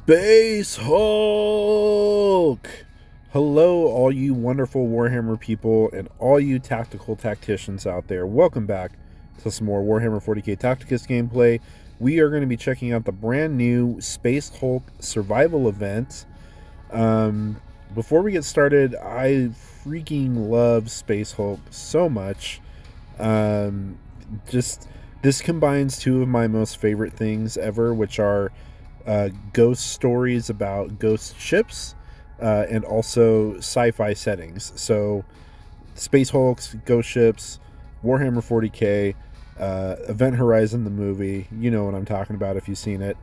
Space Hulk! Hello, all you wonderful Warhammer people and all you tactical tacticians out there. Welcome back to some more Warhammer 40k Tacticus gameplay. We are going to be checking out the brand new Space Hulk survival event. Before we get started, I freaking love Space Hulk so much. Just this combines two of my most favorite things ever, which are ghost stories about ghost ships and also sci-fi settings. So Space Hulks, ghost ships, Warhammer 40k, Event Horizon the movie. You know what I'm talking about if you've seen it.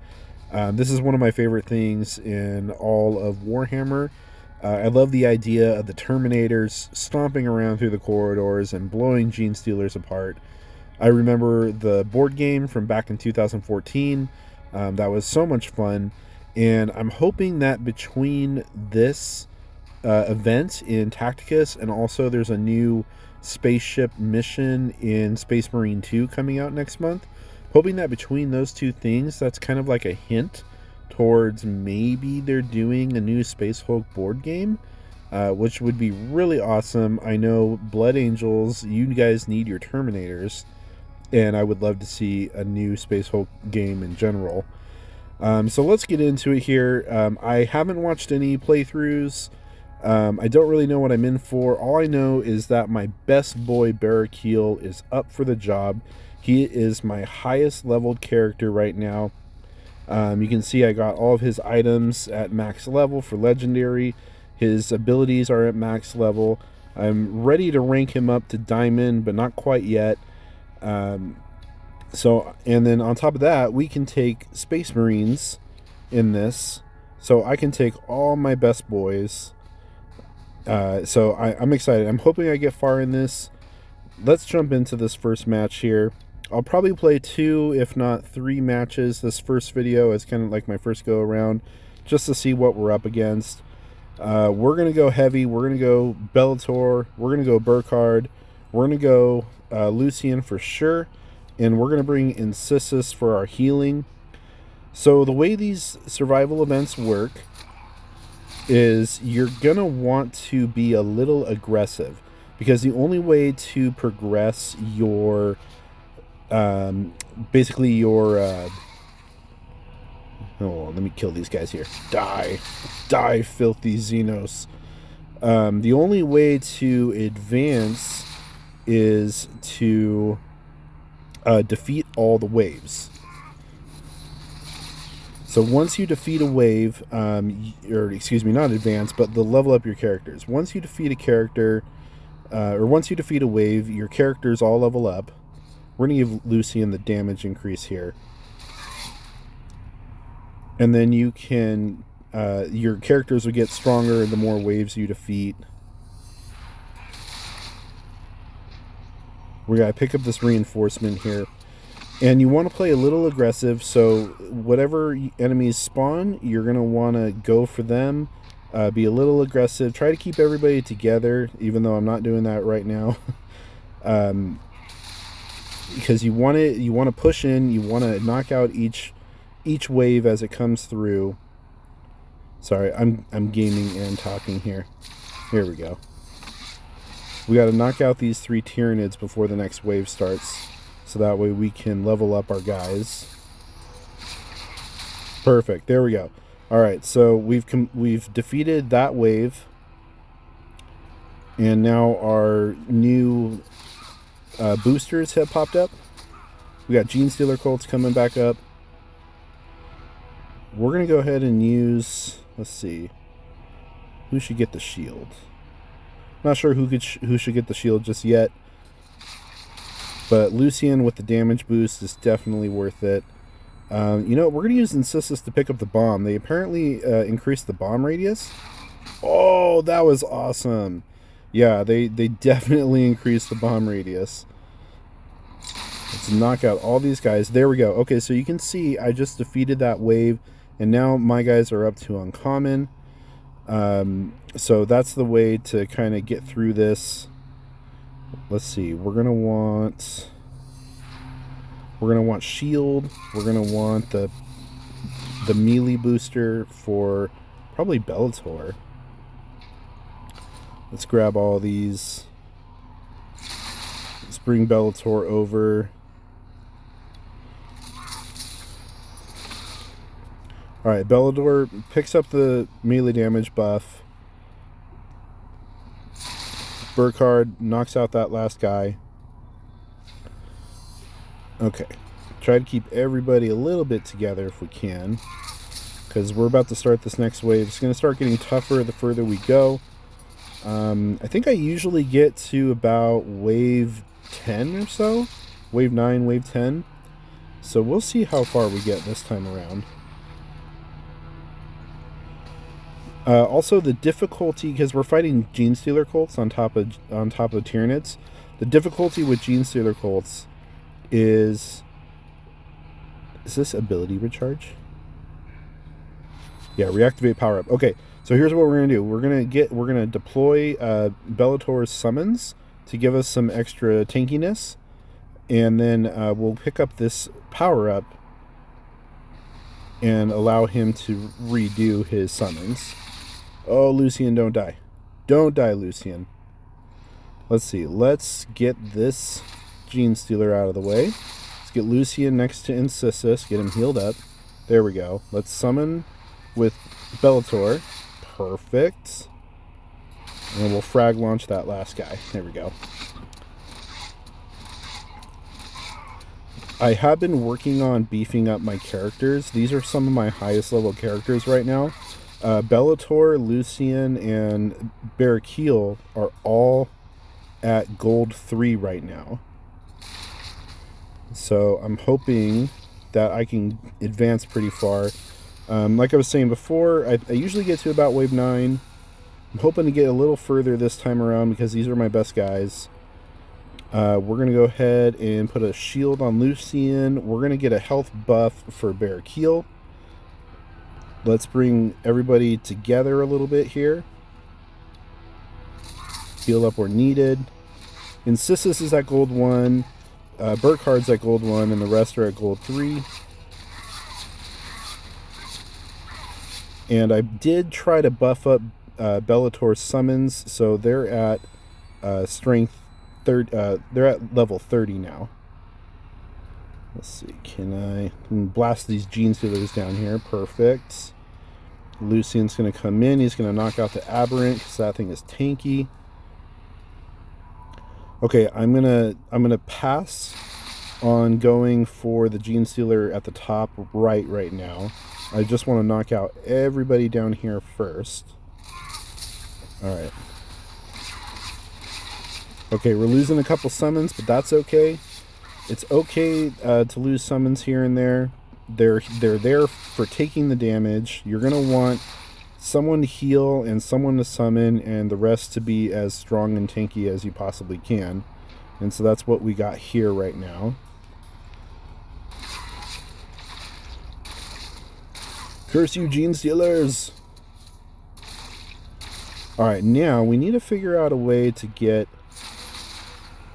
This is one of my favorite things in all of Warhammer. I love the idea of the Terminators stomping around through the corridors and blowing Gene Stealers apart. I remember the board game from back in 2014. That was so much fun, and I'm hoping that between this event in Tacticus and also there's a new spaceship mission in Space Marine 2 coming out next month, hoping that between those two things, that's kind of like a hint towards maybe they're doing a new Space Hulk board game, which would be really awesome. I know Blood Angels, you guys need your Terminators, and I would love to see a new Space Hulk game in general. So let's get into it here. I haven't watched any playthroughs. I don't really know what I'm in for. All I know is that my best boy Barrakiel is up for the job. He is my highest leveled character right now. You can see I got all of his items at max level for legendary. His abilities are at max level. I'm ready to rank him up to diamond, but not quite yet. And then on top of that, we can take Space Marines in this. So I can take all my best boys. So I'm excited. I'm hoping I get far in this. Let's jump into this first match here. I'll probably play 2, if not 3 matches. This first video is kind of like my first go around, just to see what we're up against. We're going to go heavy. We're going to go Bellator. We're going to go Burkhard. We're going to go Lucian for sure. And we're going to bring Incisus for our healing. So the way these survival events work is you're going to want to be a little aggressive, because the only way to progress your basically your let me kill these guys here. Die, filthy Xenos. The only way to advance is to defeat all the waves. So once you defeat a wave, or excuse me, not advance, but the level up your characters. Once you defeat a character, or once you defeat a wave, your characters all level up. We're going to give Lucian the damage increase here. And then you can, your characters will get stronger the more waves you defeat. We got to pick up this reinforcement here. And you want to play a little aggressive, so whatever enemies spawn, you're going to want to go for them. Be a little aggressive. Try to keep everybody together, even though I'm not doing that right now. Because you want to push in, you want to knock out each wave as it comes through. Sorry, I'm gaming and talking here. Here we go. We got to knock out these 3 Tyranids before the next wave starts, so that way we can level up our guys. Perfect. There we go. All right, so we've defeated that wave, and now our new boosters have popped up. We got Gene Stealer Colts coming back up. We're going to go ahead and use, let's see, who should get the shield. Not sure who should get the shield just yet, but Lucian with the damage boost is definitely worth it. We're going to use Incisus to pick up the bomb. They apparently increased the bomb radius. Oh, that was awesome. Yeah, they definitely increased the bomb radius. Let's knock out all these guys. There we go. Okay, so you can see I just defeated that wave, and now my guys are up to uncommon. So that's the way to kind of get through this. Let's see. We're gonna want shield. We're gonna want the the melee booster for probably Bellator. Let's grab all these. Let's bring Bellator over. Alright, Bellator picks up the melee damage buff. Burkhard knocks out that last guy. Okay. Try to keep everybody a little bit together if we can, because we're about to start this next wave. It's going to start getting tougher the further we go. I think I usually get to about wave 10 or so. Wave 9, wave 10. So we'll see how far we get this time around. Also, the difficulty, because we're fighting Gene Stealer Colts on top of Tyranids. The difficulty with Gene Stealer Colts is this ability recharge? Yeah, reactivate power up. Okay, so here's what we're gonna do. We're gonna deploy Bellator's summons to give us some extra tankiness, and then we'll pick up this power up and allow him to redo his summons. Oh, Lucian, don't die. Don't die, Lucian. Let's see. Let's get this Gene Stealer out of the way. Let's get Lucian next to Incisus. Get him healed up. There we go. Let's summon with Bellator. Perfect. And we'll frag launch that last guy. There we go. I have been working on beefing up my characters. These are some of my highest level characters right now. Bellator, Lucian, and Barrakiel are all at gold 3 right now. So I'm hoping that I can advance pretty far. Like I was saying before, I usually get to about wave 9. I'm hoping to get a little further this time around because these are my best guys. We're going to go ahead and put a shield on Lucian. We're going to get a health buff for Barrakiel. Let's bring everybody together a little bit here. Heal up where needed. Incisus is at gold 1. Burkhard's at gold 1, and the rest are at gold 3. And I did try to buff up Bellator's summons, so they're at strength 30. They're at level 30 now. Let's see, can I blast these Gene Stealers down here? Perfect. Lucian's going to come in. He's going to knock out the Aberrant because that thing is tanky. Okay, I'm gonna pass on going for the Gene Stealer at the top right now. I just want to knock out everybody down here first. All right. Okay, we're losing a couple summons, but that's okay. It's okay to lose summons here and there. They're there for taking the damage. You're going to want someone to heal and someone to summon and the rest to be as strong and tanky as you possibly can. And so that's what we got here right now. Curse you, Gene Stealers! Alright, now we need to figure out a way to get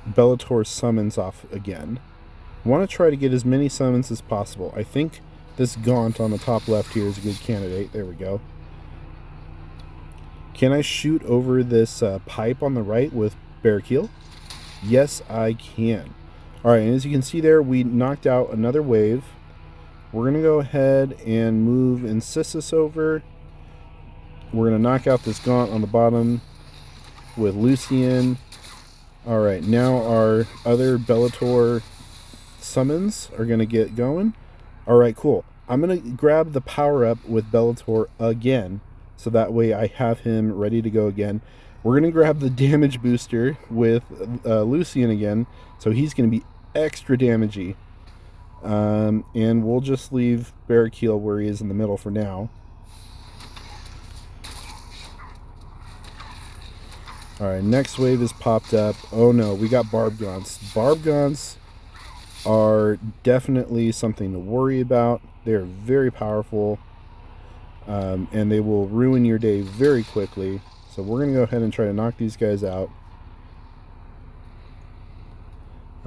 Bellator's summons off again. I want to try to get as many summons as possible. I think this Gaunt on the top left here is a good candidate. There we go. Can I shoot over this pipe on the right with Barrakiel? Yes, I can. Alright, and as you can see there, we knocked out another wave. We're going to go ahead and move Incisus over. We're going to knock out this Gaunt on the bottom with Lucian. Alright, now our other Bellator summons are going to get going. Alright, cool. I'm going to grab the power up with Bellator again, so that way I have him ready to go again. We're going to grab the damage booster with Lucian again, so he's going to be extra damagey. And we'll just leave Barrakiel where he is in the middle for now. Alright, next wave is popped up. Oh no, we got Barb Gaunts. Barb Gaunts are definitely something to worry about. They're very powerful, and they will ruin your day very quickly. So we're going to go ahead and try to knock these guys out.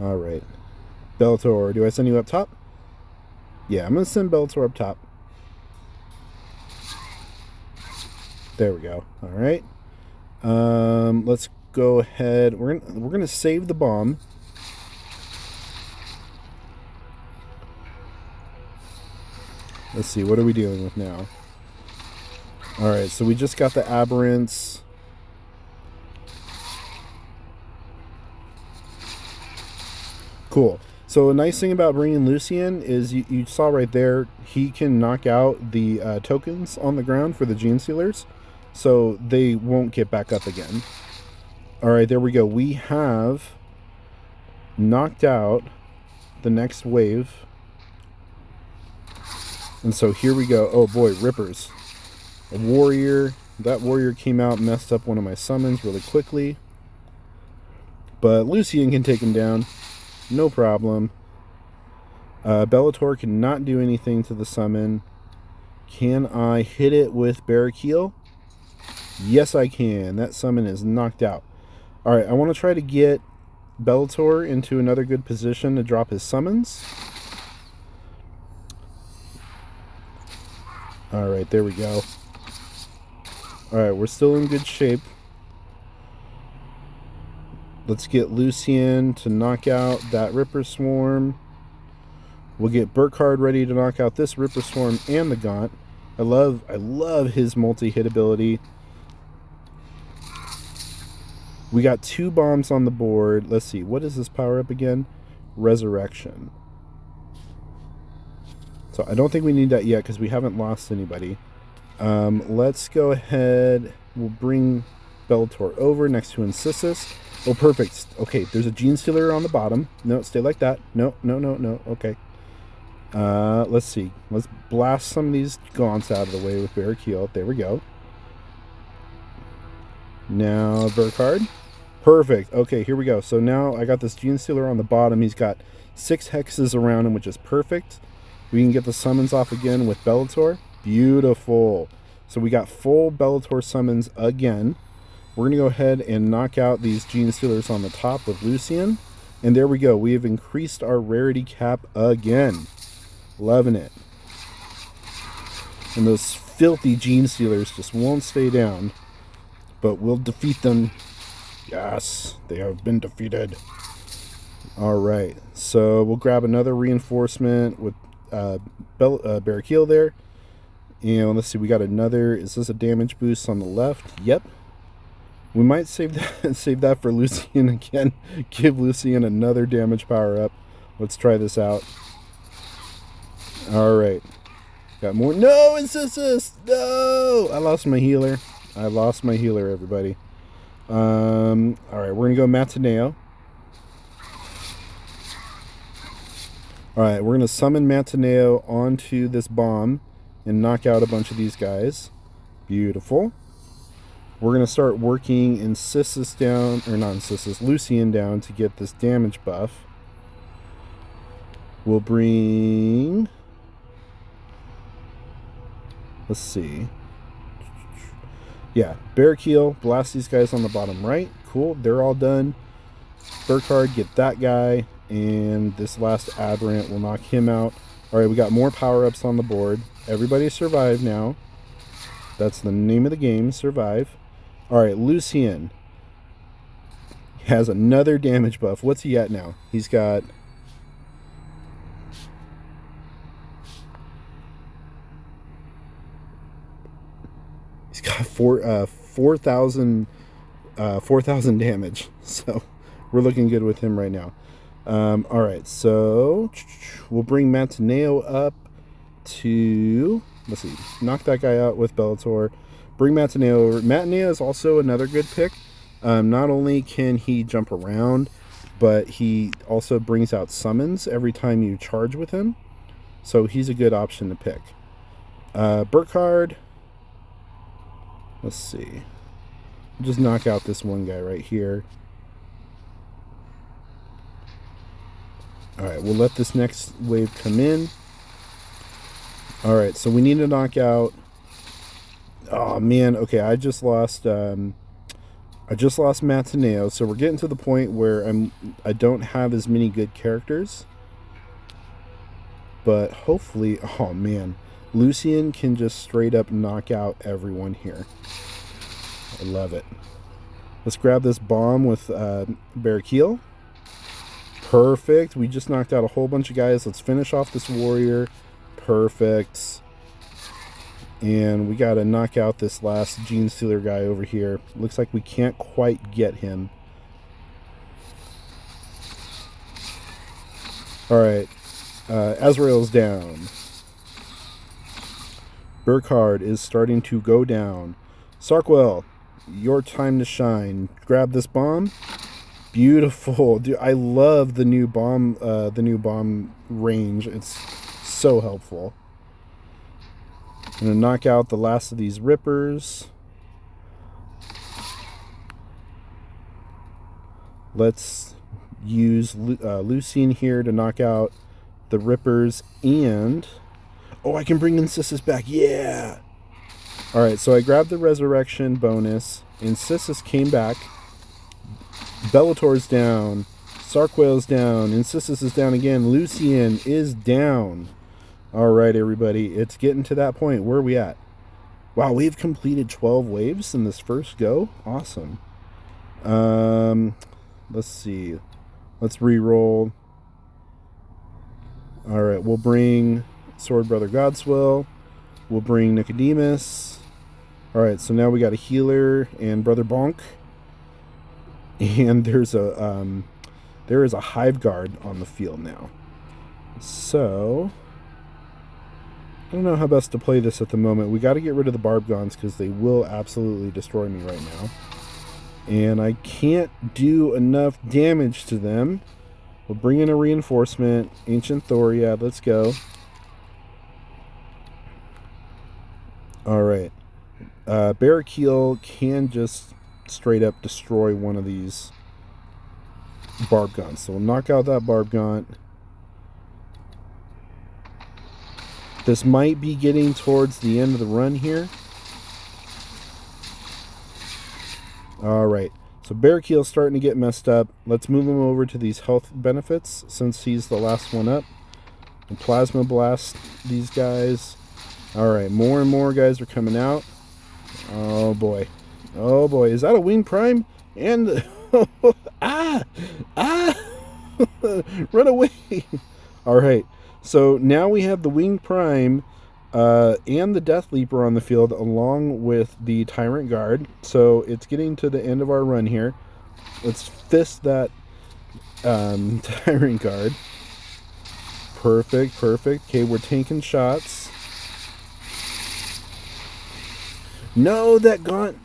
Alright. Bellator, do I send you up top? Yeah, I'm going to send Bellator up top. There we go. All right. Let's go ahead. We're gonna save the bomb. Let's see. What are we dealing with now? All right. So we just got the aberrants. Cool. So a nice thing about bringing Lucian is you saw right there, he can knock out the tokens on the ground for the Gene Stealers, so they won't get back up again. All right, there we go. We have knocked out the next wave. And so here we go. Oh boy, Rippers. A warrior. That warrior came out, messed up one of my summons really quickly. But Lucian can take him down. No problem. Bellator cannot do anything to the summon. Can I hit it with Barrakiel? Yes, I can. That summon is knocked out. Alright, I want to try to get Bellator into another good position to drop his summons. Alright, there we go. Alright, we're still in good shape. Let's get Lucian to knock out that Ripper Swarm. We'll get Burkhard ready to knock out this Ripper Swarm and the Gaunt. I love his multi-hit ability. We got 2 bombs on the board. Let's see, what is this power up again? Resurrection. So I don't think we need that yet because we haven't lost anybody. Let's go ahead. We'll bring Bellator over next to Incisus. Oh, perfect. Okay, there's a Gene Stealer on the bottom. No, stay like that. No. Okay. Let's see. Let's blast some of these Gaunts out of the way with Barrakiel. There we go. Now, Burkhard. Perfect. Okay, here we go. So now I got this Gene Stealer on the bottom. He's got 6 hexes around him, which is perfect. We can get the summons off again with Bellator. Beautiful. So we got full Bellator summons again. We're going to go ahead and knock out these Gene Stealers on the top with Lucian. And there we go. We have increased our rarity cap again. Loving it. And those filthy Gene Stealers just won't stay down. But we'll defeat them. Yes, they have been defeated. Alright, so we'll grab another reinforcement with Barrakiel there. And let's see, we got another. Is this a damage boost on the left? Yep. We might save that for Lucian again. Give Lucian another damage power up. Let's try this out. Alright. Got more. No, Incisus! No! I lost my healer. Everybody. Alright, we're going to go Matineo. Alright, we're going to summon Matineo onto this bomb and knock out a bunch of these guys. Beautiful. We're going to start working Incisus down, or not Incisus, Lucian down to get this damage buff. We'll bring... Let's see. Yeah, Barrakiel, blast these guys on the bottom right. Cool, they're all done. Burkhard, get that guy. And this last Aberrant will knock him out. Alright, we got more power-ups on the board. Everybody survive now. That's the name of the game, survive. Alright, Lucian has another damage buff. What's he at now? He's got... He's got 4,000 damage. So we're looking good with him right now. Alright, so we'll bring Matineo up to... Let's see. Knock that guy out with Bellator. Bring Matineo over. Matineo is also another good pick. Not only can he jump around, but he also brings out summons every time you charge with him. So he's a good option to pick. Burkhard. Let's see. Just knock out this one guy right here. Alright, we'll let this next wave come in. Alright, so we need to knock out... Oh, man. Okay, I just lost Matineo, so we're getting to the point where I don't have as many good characters. But hopefully... Oh, man. Lucian can just straight up knock out everyone here. I love it. Let's grab this bomb with Barrakiel. Perfect. We just knocked out a whole bunch of guys. Let's finish off this warrior. Perfect. And we got to knock out this last Gene Stealer guy over here. Looks like we can't quite get him. Alright. Azrael's down. Burkhard is starting to go down. Sarkwell, your time to shine. Grab this bomb. Beautiful. Dude, I love the new bomb range. It's so helpful. I'm going to knock out the last of these rippers. Let's use Lucian here to knock out the rippers and... Oh, I can bring Insistus back. Yeah! Alright, so I grabbed the resurrection bonus. Insistus came back. Bellator's down. Sarkwell's down. Insistus is down again. Lucian is down. Alright, everybody. It's getting to that point. Where are we at? Wow, we've completed 12 waves in this first go. Awesome. Let's see. Let's re-roll. Alright, we'll bring Sword Brother Godswill. We'll bring Nicodemus. Alright, so now we got a healer and Brother Bonk. And there is a Hive Guard on the field now. So I don't know how best to play this at the moment. We got to get rid of the Barbgons because they will absolutely destroy me right now. And I can't do enough damage to them. We'll bring in a reinforcement. Ancient Thoria, let's go. Alright. Barrakiel can just straight up destroy one of these Barbgons. So we'll knock out that Barbgon. This might be getting towards the end of the run here. Alright, so Barrakiel's starting to get messed up. Let's move him over to these health benefits since he's the last one up. And Plasma Blast these guys. Alright, more and more guys are coming out. Oh boy. Oh boy, is that a Wing Prime? And... ah! Run away! Alright, so now we have the Wing Prime and the Death Leaper on the field along with the Tyrant Guard. So it's getting to the end of our run here. Let's fist that Tyrant Guard. Perfect, perfect. Okay, we're taking shots. No, that Gaunt...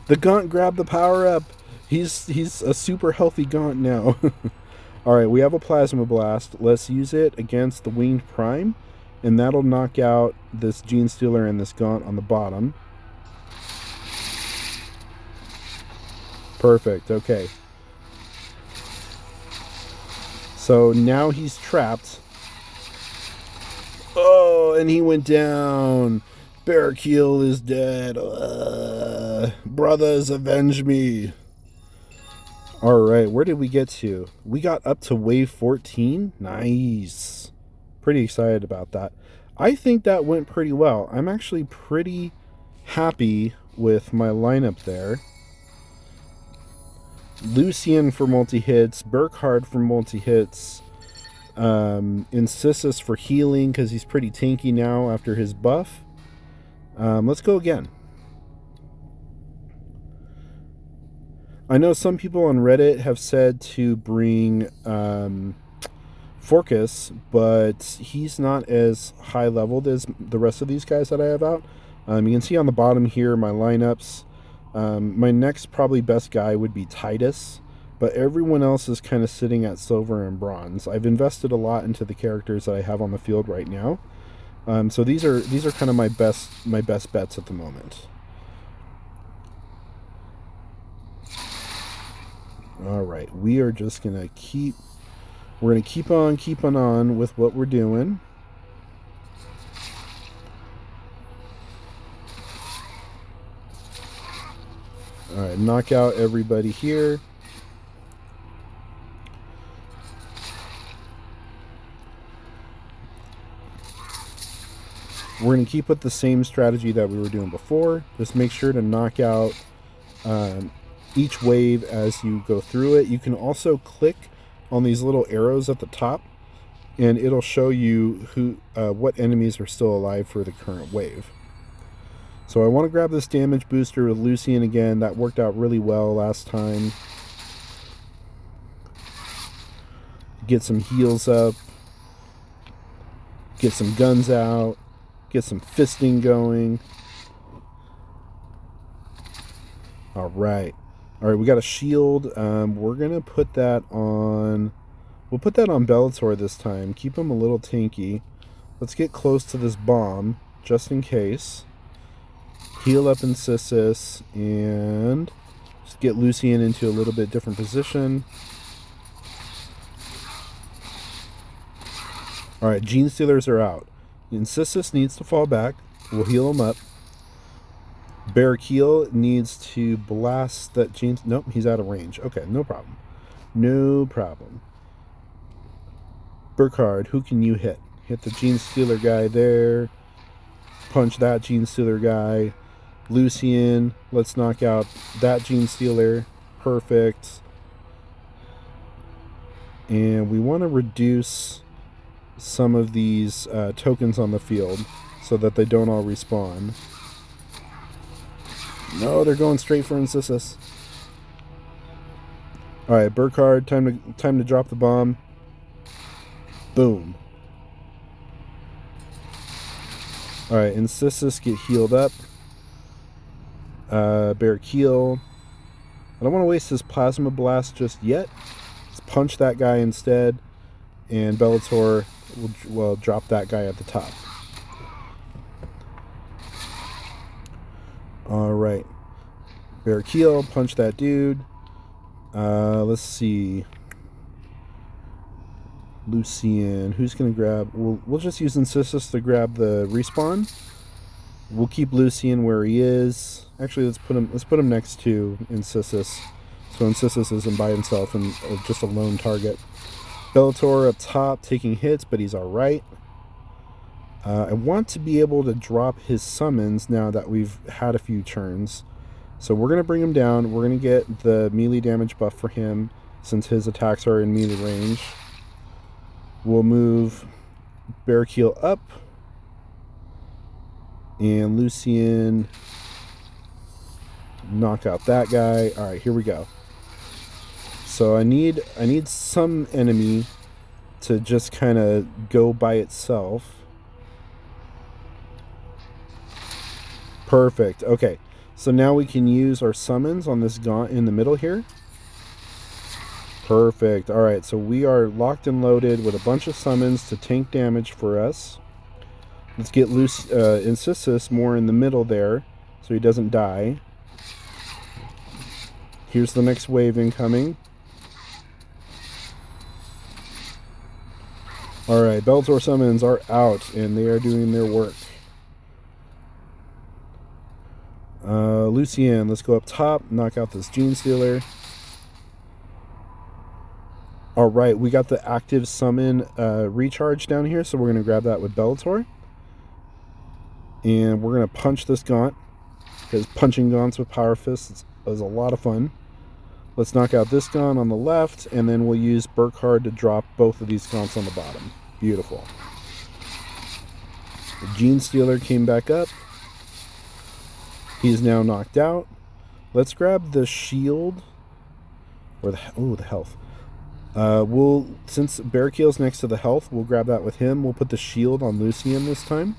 the Gaunt grabbed the power up. He's a super healthy Gaunt now. Alright, we have a Plasma Blast. Let's use it against the Winged Prime. And that'll knock out this Gene Stealer and this Gaunt on the bottom. Perfect, okay. So now he's trapped. Oh, and he went down. Barrakiel is dead. Brothers, avenge me. Alright, where did we get to? We got up to wave 14. Nice. Pretty excited about that. I think that went pretty well. I'm actually pretty happy with my lineup there. Lucian for multi-hits, Burkhard for multi-hits, Insistus for healing because he's pretty tanky now after his buff. Let's go again. I know some people on Reddit have said to bring Forcus, but he's not as high leveled as the rest of these guys that I have out. You can see on the bottom here my lineups. My next probably best guy would be Titus, but everyone else is kind of sitting at silver and bronze. I've invested a lot into the characters that I have on the field right now. So these are kind of my best bets at the moment. All right, we are just gonna keep on with what we're doing. All right, knock out everybody here. We're going to keep with the same strategy that we were doing before. Just make sure to knock out each wave as you go through it. You can also click on these little arrows at the top, and it'll show you what enemies are still alive for the current wave. So I want to grab this damage booster with Lucian again. That worked out really well last time. Get some heals up. Get some guns out. Get some fisting going. Alright. Alright, we got a shield. We're going to put that on... We'll put that on Bellator this time. Keep him a little tanky. Let's get close to this bomb, just in case. Heal up Incisus, and just get Lucian into a little bit different position. Alright, Gene Stealers are out. Incisus needs to fall back. We'll heal him up. Barrakiel needs to blast that Gene... Nope, he's out of range. Okay, no problem. No problem. Burkhard, who can you hit? Hit the Gene Stealer guy there. Punch that Gene Stealer guy. Lucian, let's knock out that Gene Stealer. Perfect. And we want to reduce some of these tokens on the field so that they don't all respawn. No, they're going straight for Incisus. Alright, Burkhard, time to drop the bomb. Boom. Alright, Incisus, get healed up. Barrakiel. I don't want to waste his Plasma Blast just yet. Let's punch that guy instead. And Bellator will drop that guy at the top. Alright. Barrakiel, punch that dude. Let's see. Lucian. Who's going to grab... We'll just use Incisus to grab the respawn. We'll keep Lucian where he is. Actually, let's put him next to Incisus. So Incisus isn't by himself and just a lone target. Bellator up top taking hits, but he's alright. I want to be able to drop his summons now that we've had a few turns. So we're going to bring him down. We're going to get the melee damage buff for him since his attacks are in melee range. We'll move Barrakiel up. And Lucian, knock out that guy. Alright, here we go. So I need some enemy to just kind of go by itself. Perfect. Okay. So now we can use our summons on this gaunt in the middle here. Perfect. Alright, so we are locked and loaded with a bunch of summons to tank damage for us. Let's get Incisus more in the middle there so he doesn't die. Here's the next wave incoming. Alright, Bellator summons are out and they are doing their work. Lucian, let's go up top, knock out this Gene Stealer. Alright, we got the active summon recharge down here, so we're going to grab that with Bellator. And we're going to punch this Gaunt, because punching Gaunts with Power Fists is a lot of fun. Let's knock out this Gaunt on the left, and then we'll use Burkhard to drop both of these Gaunts on the bottom. Beautiful. The Gene Stealer came back up. He's now knocked out. Let's grab the shield, or the health. Since Barrakiel's next to the health, we'll grab that with him. We'll put the shield on Lucian this time.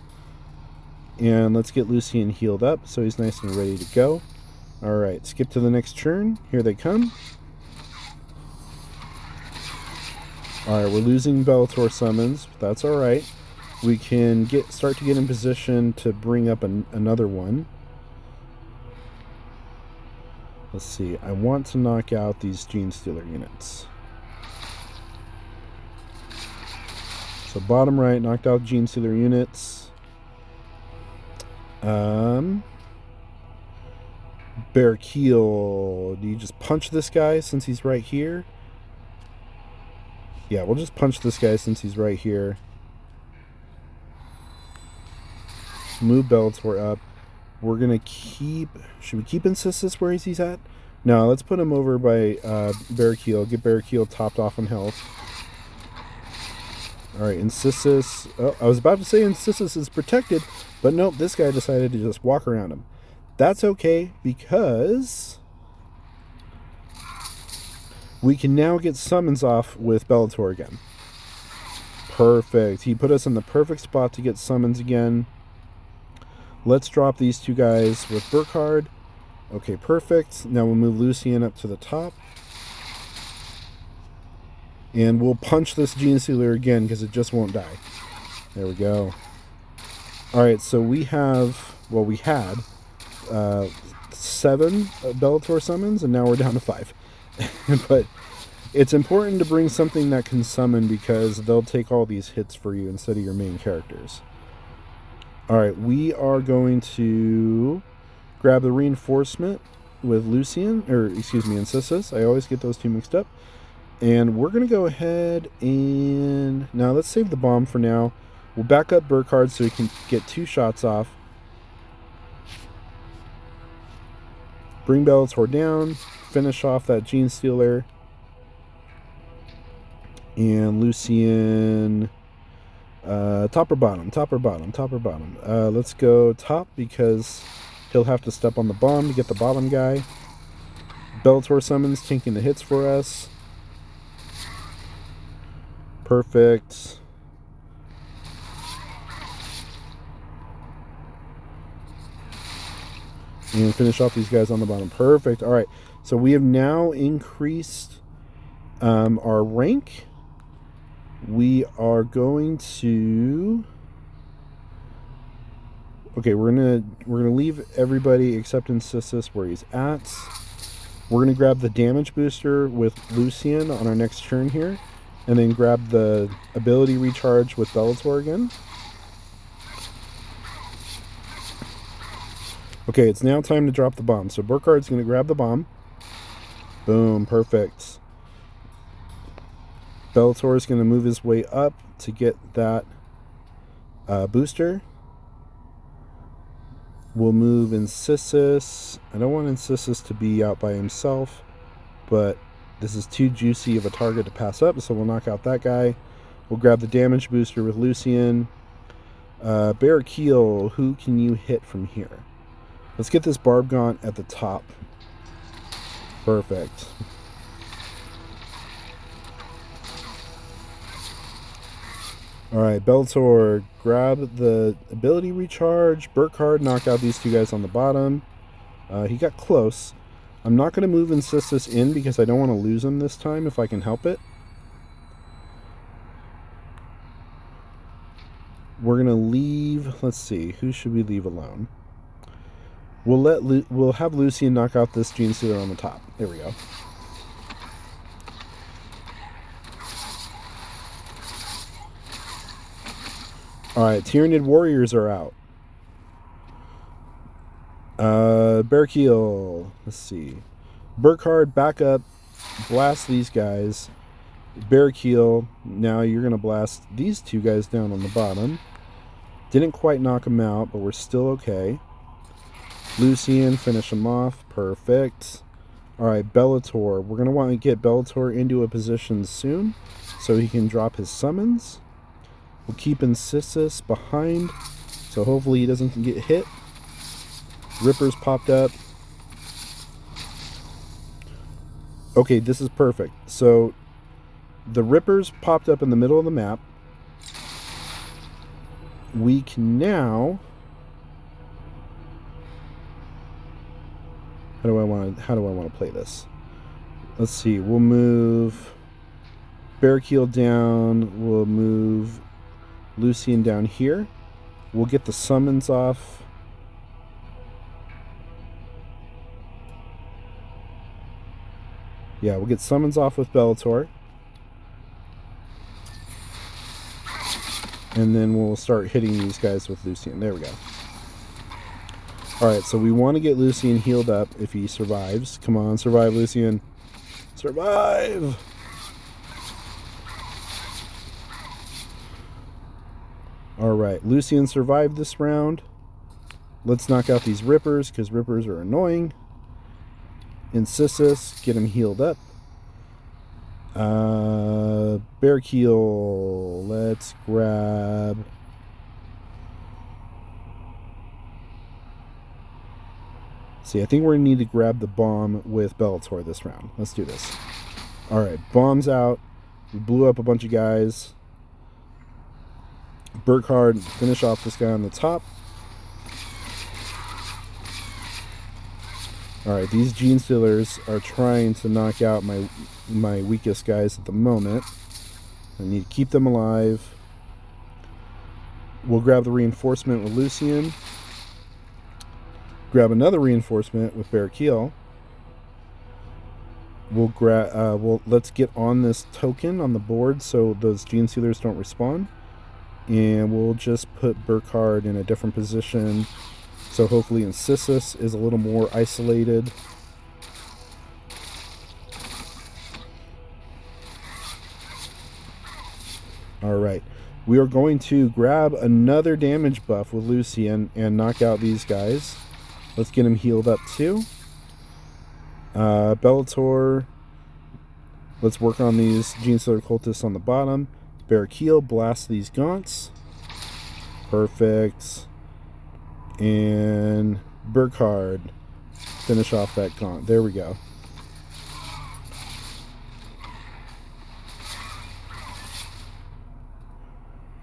And let's get Lucian healed up so he's nice and ready to go. Alright, skip to the next turn. Here they come. Alright, we're losing Bellator summons. That's alright. We can start to get in position to bring up another one. Let's see. I want to knock out these Gene Stealer units. So bottom right, knocked out Gene Stealer units. Barrakiel, do you just punch this guy since he's right here? Yeah, we'll just punch this guy since he's right here. Move Bellator up. We're going to keep... Should we keep Insistus where he's at? No, let's put him over by Barrakiel. Get Barrakiel topped off on health. Alright, Insistus... Oh, I was about to say Insistus is protected, but nope, this guy decided to just walk around him. That's okay, because we can now get summons off with Bellator again. Perfect. He put us in the perfect spot to get summons again. Let's drop these two guys with Burkhard. Okay, perfect. Now we'll move Lucian up to the top. And we'll punch this Gene Stealer again because it just won't die. There we go. Alright, so we have... Well, we had 7 Bellator summons, and now we're down to 5. But it's important to bring something that can summon because they'll take all these hits for you instead of your main characters. Alright, we are going to grab the reinforcement with Lucian, or excuse me, Insistus. I always get those two mixed up. And we're going to go ahead and... Now, let's save the bomb for now. We'll back up Burkhard so we can get 2 shots off. Bring Bellator down. Finish off that Gene Stealer. And Lucian... top or bottom? Top or bottom? Top or bottom? Let's go top because he'll have to step on the bomb to get the bottom guy. Bellator summons, tanking the hits for us. Perfect. And finish off these guys on the bottom. Perfect. Alright, so we have now increased our rank. We are going to... Okay, we're gonna leave everybody except Insistus where he's at. We're gonna grab the damage booster with Lucian on our next turn here, and then grab the ability recharge with Bellator again. Okay, it's now time to drop the bomb. So Burkhard's gonna grab the bomb. Boom, perfect. Bellator is going to move his way up to get that booster. We'll move Insistus. I don't want Insistus to be out by himself, but this is too juicy of a target to pass up, so we'll knock out that guy. We'll grab the damage booster with Lucian. Barrakiel, who can you hit from here? Let's get this Barb Gaunt at the top. Perfect. Alright, Bellator, grab the ability recharge. Burkhard, knock out these two guys on the bottom. He got close. I'm not going to move Insistus in because I don't want to lose him this time if I can help it. We're going to leave... Let's see, who should we leave alone? We'll have Lucian knock out this Gene Stealer on the top. There we go. Alright, Tyrannid Warriors are out. Barrakiel, let's see. Burkhard, back up. Blast these guys. Barrakiel, now you're going to blast these two guys down on the bottom. Didn't quite knock them out, but we're still okay. Lucian, finish him off. Perfect. Alright, Bellator. We're going to want to get Bellator into a position soon so he can drop his summons. We'll keep Insistus behind, so hopefully he doesn't get hit. Rippers popped up. Okay, this is perfect. So the Rippers popped up in the middle of the map. We can now... How do I want to play this? Let's see. We'll move Barrakiel down. We'll move Lucian down here. We'll get the summons off. Yeah, we'll get summons off with Bellator. And then we'll start hitting these guys with Lucian. There we go. Alright, so we want to get Lucian healed up if he survives. Come on, survive, Lucian. Survive! Alright, Lucian survived this round. Let's knock out these rippers, because rippers are annoying. Incisus, get him healed up. Bearkeel, let's grab... See, I think we're going to need to grab the bomb with Bellator this round. Let's do this. Alright, bomb's out. We blew up a bunch of guys. Burkhard, finish off this guy on the top. Alright, these Gene Stealers are trying to knock out my weakest guys at the moment. I need to keep them alive. We'll grab the reinforcement with Lucian. Grab another reinforcement with Bearkeel. Let's get on this token on the board so those Gene Stealers don't respawn. And we'll just put Burkhard in a different position. So hopefully Incisus is a little more isolated. Alright. We are going to grab another damage buff with Lucian and knock out these guys. Let's get him healed up too. Bellator. Let's work on these Gene Stealer cultists on the bottom. Bearkeel, blast these gaunts. Perfect. And Burkhard, finish off that gaunt. There we go.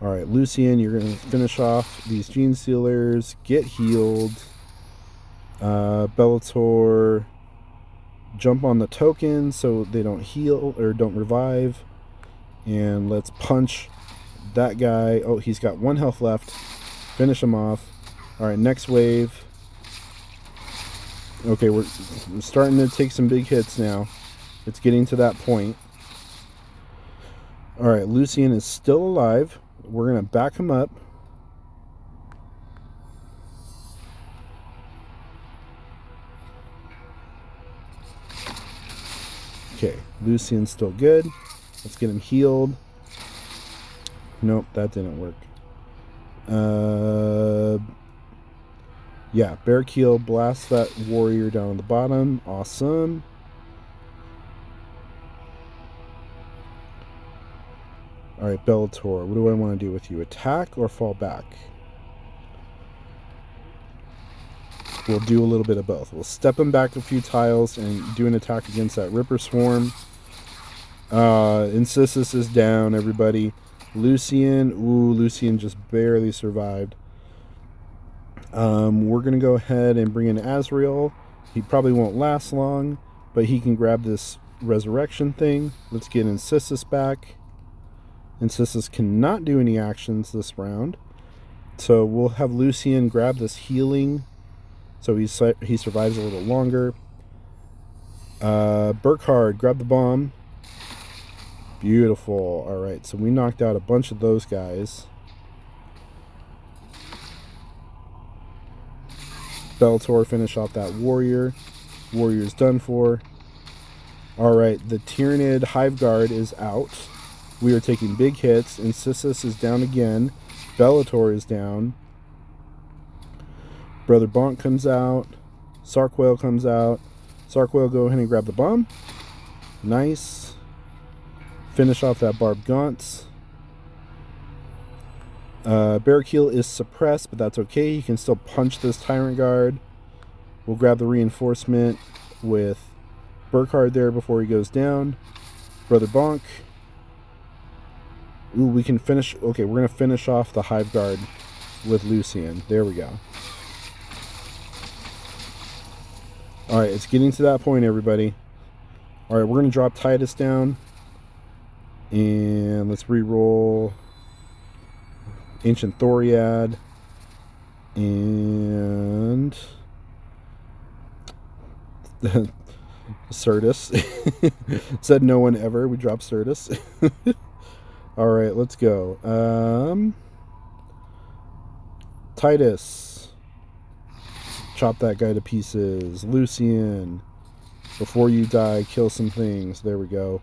Alright, Lucian, you're going to finish off these Gene Stealers. Get healed. Bellator, jump on the token so they don't heal or don't revive. And let's punch that guy. Oh, he's got 1 health left. Finish him off. Alright, next wave. Okay, we're starting to take some big hits now. It's getting to that point. Alright, Lucian is still alive. We're going to back him up. Okay, Lucian's still good. Let's get him healed. Nope, that didn't work. Yeah, Bearkeel, blast that warrior down on the bottom. Awesome. Alright, Bellator, what do I want to do with you? Attack or fall back? We'll do a little bit of both. We'll step him back a few tiles and do an attack against that Ripper Swarm. Incisus is down, everybody. Lucian, ooh, Lucian just barely survived. We're going to go ahead and bring in Azrael. He probably won't last long, but he can grab this resurrection thing. Let's get Incisus back. Incisus cannot do any actions this round. So we'll have Lucian grab this healing so he survives a little longer. Burkhard, grab the bomb. Beautiful. Alright, so we knocked out a bunch of those guys. Bellator, finish off that warrior. Warrior's done for. Alright, the Tyrannid Hive Guard is out. We are taking big hits. Incisus is down again. Bellator is down. Brother Bonk comes out. Sarkwail comes out. Sarkwail, go ahead and grab the bomb. Nice. Finish off that Barbed Gaunts. Bearkeel is suppressed, but that's okay. He can still punch this Tyrant Guard. We'll grab the reinforcement with Burkhard there before he goes down. Brother Bonk. Ooh, we can finish... Okay, we're going to finish off the Hive Guard with Lucian. There we go. Alright, it's getting to that point, everybody. Alright, we're going to drop Titus down. And let's re-roll Ancient Thoriad. And... Certus. Said no one ever. We dropped Certus. Alright, let's go. Titus. Chop that guy to pieces. Lucian. Before you die, kill some things. There we go.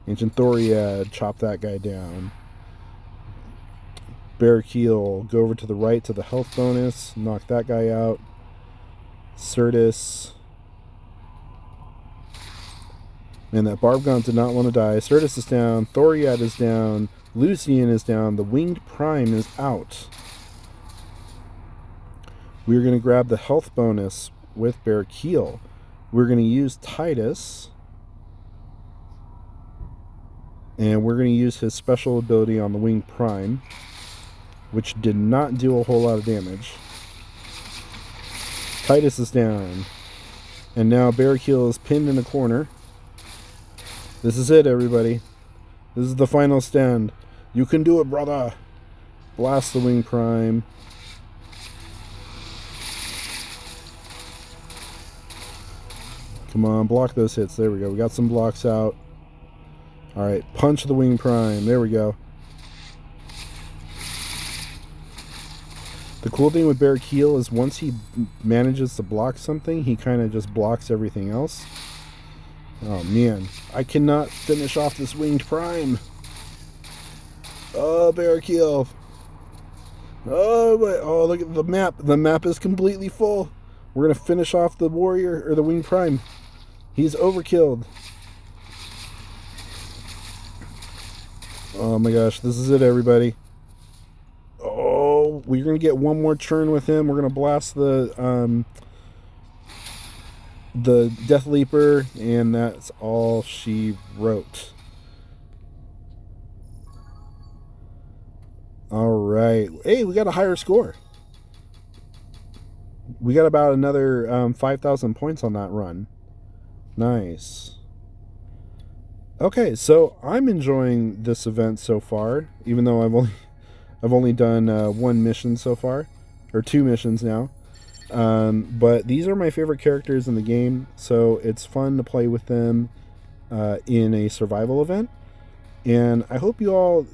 Ancient Thoriad. Chop that guy down. Barrakiel, go over to the right to the health bonus. Knock that guy out. Certus. And that Barbgaunt did not want to die. Certus is down. Thoriad is down. Lucian is down. The Winged Prime is out. We're going to grab the health bonus with Barrakiel. We're going to use Titus. And we're going to use his special ability on the Winged Prime, which did not do a whole lot of damage. Titus is down. And now Barrakiel is pinned in a corner. This is it, everybody. This is the final stand. You can do it, brother. Blast the Winged Prime. Come on, block those hits. There we go. We got some blocks out. Alright, punch the Winged Prime. There we go. The cool thing with Barrakiel is once he manages to block something, he kind of just blocks everything else. Oh man, I cannot finish off this Winged Prime. Oh, Barrakiel. Oh, wait. Oh, look at the map. The map is completely full. We're going to finish off the warrior, or the Winged Prime. He's overkilled. Oh my gosh, this is it, everybody. Oh, we're going to get one more turn with him. We're going to blast the Death Leaper, and that's all she wrote. Alright. Hey, we got a higher score. We got about another 5,000 points on that run. Nice. Okay, so I'm enjoying this event so far, even though I've only done one mission so far, or 2 missions now. But these are my favorite characters in the game, so it's fun to play with them in a survival event. And I hope you all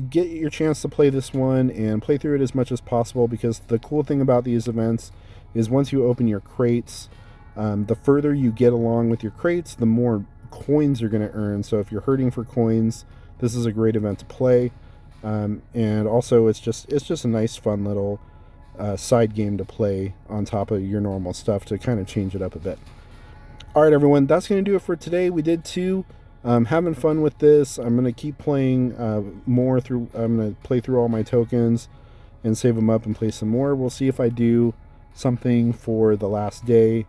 get your chance to play this one and play through it as much as possible, because the cool thing about these events is once you open your crates, the further you get along with your crates, the more coins you're going to earn. So if you're hurting for coins, this is a great event to play. And also it's just a nice fun little side game to play on top of your normal stuff to kind of change it up a bit. Alright everyone, that's going to do it for today. We did 2. Having fun with this. I'm going to keep playing more through. I'm going to play through all my tokens and save them up and play some more. We'll see if I do something for the last day.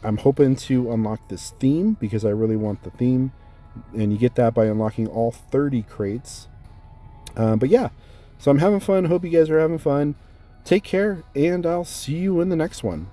I'm hoping to unlock this theme because I really want the theme, and you get that by unlocking all 30 crates. But yeah, so I'm having fun. Hope you guys are having fun. Take care, and I'll see you in the next one.